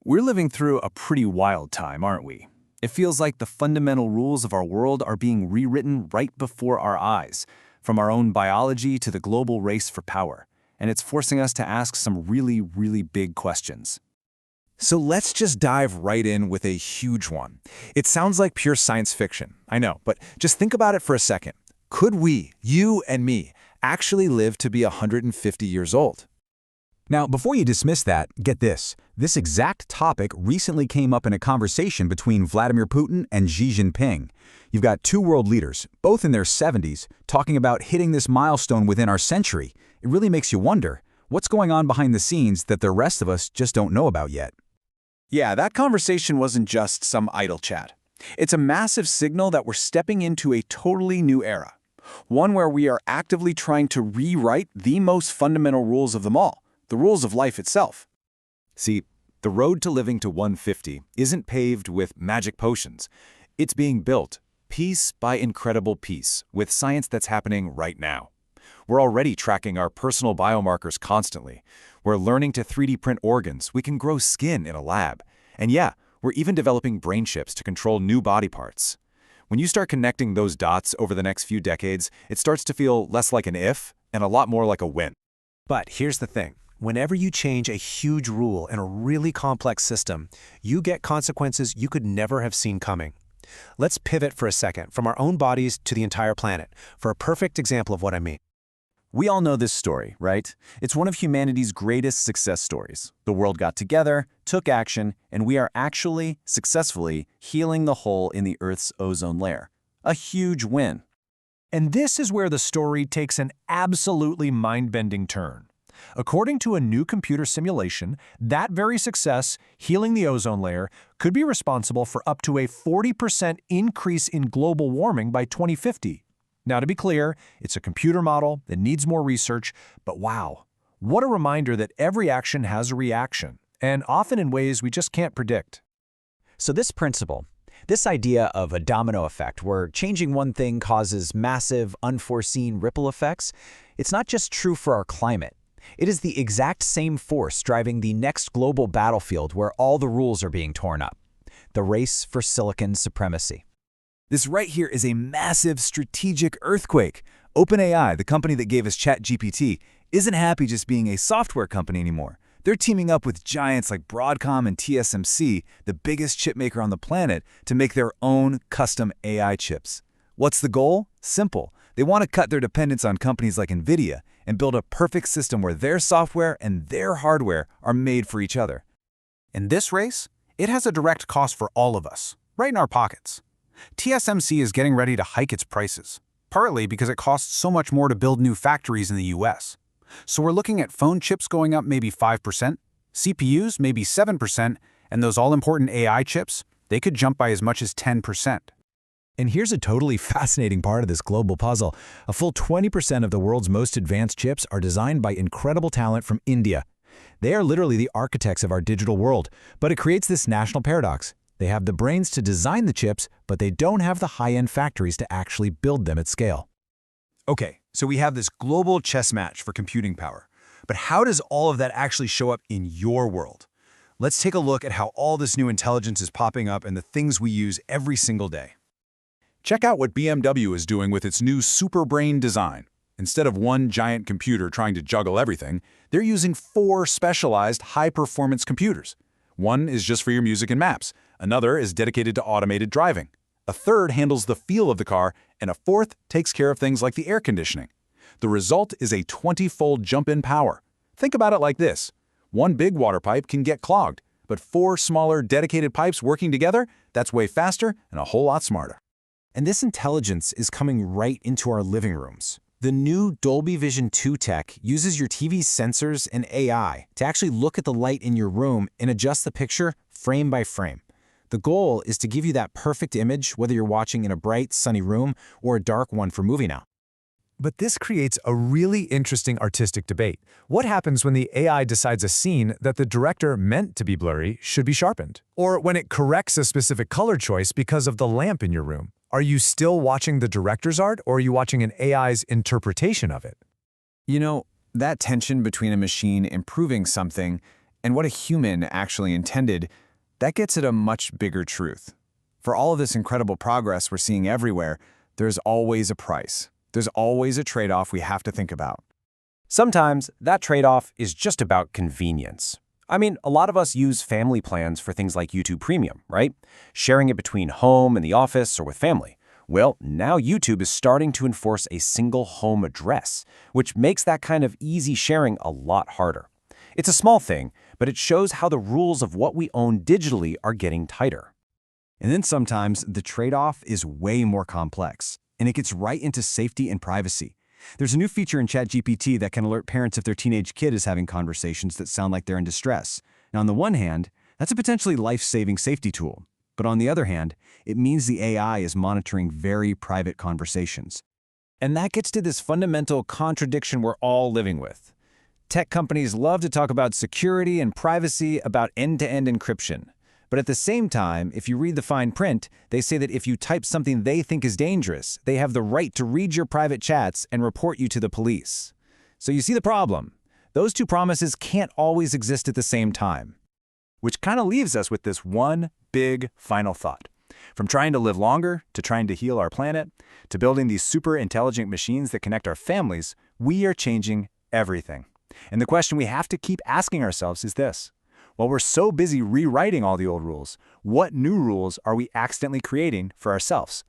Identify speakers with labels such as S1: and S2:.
S1: We're living through a pretty wild time, aren't we? It feels like the fundamental rules of our world are being rewritten right before our eyes, from our own biology to the global race for power. And it's forcing us to ask some really, really big questions.
S2: So let's just dive right in with a huge one. It sounds like pure science fiction, I know, but just think about it for a second. Could we, you and me, actually live to be 150 years old?
S3: Now, before you dismiss that, get this. This exact topic recently came up in a conversation between Vladimir Putin and Xi Jinping. You've got two world leaders, both in their 70s, talking about hitting this milestone within our century. It really makes you wonder, what's going on behind the scenes that the rest of us just don't know about yet?
S1: Yeah, that conversation wasn't just some idle chat. It's a massive signal that we're stepping into a totally new era. One where we are actively trying to rewrite the most fundamental rules of them all, the rules of life itself.
S2: See, the road to living to 150 isn't paved with magic potions. It's being built, piece by incredible piece, with science that's happening right now. We're already tracking our personal biomarkers constantly. We're learning to 3D print organs. We can grow skin in a lab. And yeah, we're even developing brain chips to control new body parts. When you start connecting those dots over the next few decades, it starts to feel less like an if and a lot more like a when.
S4: But here's the thing. Whenever you change a huge rule in a really complex system, you get consequences you could never have seen coming. Let's pivot for a second from our own bodies to the entire planet for a perfect example of what I mean.
S1: We all know this story, right? It's one of humanity's greatest success stories. The world got together, took action, and we are actually, successfully, healing the hole in the Earth's ozone layer. A huge win.
S5: And this is where the story takes an absolutely mind-bending turn. According to a new computer simulation, that very success, healing the ozone layer, could be responsible for up to a 40% increase in global warming by 2050. Now, to be clear, it's a computer model that needs more research, but wow, what a reminder that every action has a reaction, and often in ways we just can't predict.
S3: So this principle, this idea of a domino effect where changing one thing causes massive, unforeseen ripple effects, it's not just true for our climate. It is the exact same force driving the next global battlefield where all the rules are being torn up. The race for silicon supremacy.
S2: This right here is a massive strategic earthquake. OpenAI, the company that gave us ChatGPT, isn't happy just being a software company anymore. They're teaming up with giants like Broadcom and TSMC, the biggest chip maker on the planet, to make their own custom AI chips. What's the goal? Simple. They want to cut their dependence on companies like NVIDIA and build a perfect system where their software and their hardware are made for each other.
S5: In this race, it has a direct cost for all of us, right in our pockets. TSMC is getting ready to hike its prices, partly because it costs so much more to build new factories in the US. So we're looking at phone chips going up maybe 5%, CPUs maybe 7%, and those all-important AI chips, they could jump by as much as 10%.
S3: And here's a totally fascinating part of this global puzzle. A full 20% of the world's most advanced chips are designed by incredible talent from India. They are literally the architects of our digital world, but it creates this national paradox. They have the brains to design the chips, but they don't have the high-end factories to actually build them at scale.
S6: Okay, so we have this global chess match for computing power. But how does all of that actually show up in your world? Let's take a look at how all this new intelligence is popping up in the things we use every single day.
S2: Check out what BMW is doing with its new super brain design. Instead of one giant computer trying to juggle everything, they're using 4 specialized high-performance computers. One is just for your music and maps. Another is dedicated to automated driving. A third handles the feel of the car, and a fourth takes care of things like the air conditioning. The result is a 20-fold jump in power. Think about it like this. One big water pipe can get clogged, but 4 smaller dedicated pipes working together, that's way faster and a whole lot smarter.
S4: And this intelligence is coming right into our living rooms. The new Dolby Vision 2 tech uses your TV's sensors and AI to actually look at the light in your room and adjust the picture frame by frame. The goal is to give you that perfect image whether you're watching in a bright, sunny room or a dark one for movie now.
S5: But this creates a really interesting artistic debate. What happens when the AI decides a scene that the director meant to be blurry should be sharpened? Or when it corrects a specific color choice because of the lamp in your room? Are you still watching the director's art, or are you watching an AI's interpretation of it?
S1: You know, that tension between a machine improving something And what a human actually intended, that gets at a much bigger truth. For all of this incredible progress we're seeing everywhere, there's always a price. There's always a trade-off we have to think about.
S5: Sometimes that trade-off is just about convenience. I mean, a lot of us use family plans for things like YouTube Premium, right? Sharing it between home and the office or with family. Well, now YouTube is starting to enforce a single home address, which makes that kind of easy sharing a lot harder. It's a small thing, but it shows how the rules of what we own digitally are getting tighter.
S3: And then sometimes the trade-off is way more complex, and it gets right into safety and privacy. There's a new feature in ChatGPT that can alert parents if their teenage kid is having conversations that sound like they're in distress. Now, on the one hand, that's a potentially life-saving safety tool. But on the other hand, it means the AI is monitoring very private conversations.
S1: And that gets to this fundamental contradiction we're all living with. Tech companies love to talk about security and privacy, about end-to-end encryption. But at the same time, if you read the fine print, they say that if you type something they think is dangerous, they have the right to read your private chats and report you to the police. So you see the problem. Those two promises can't always exist at the same time. Which kind of leaves us with this one big final thought. From trying to live longer, to trying to heal our planet, to building these super intelligent machines that connect our families, we are changing everything. And the question we have to keep asking ourselves is this. While we're so busy rewriting all the old rules, what new rules are we accidentally creating for ourselves?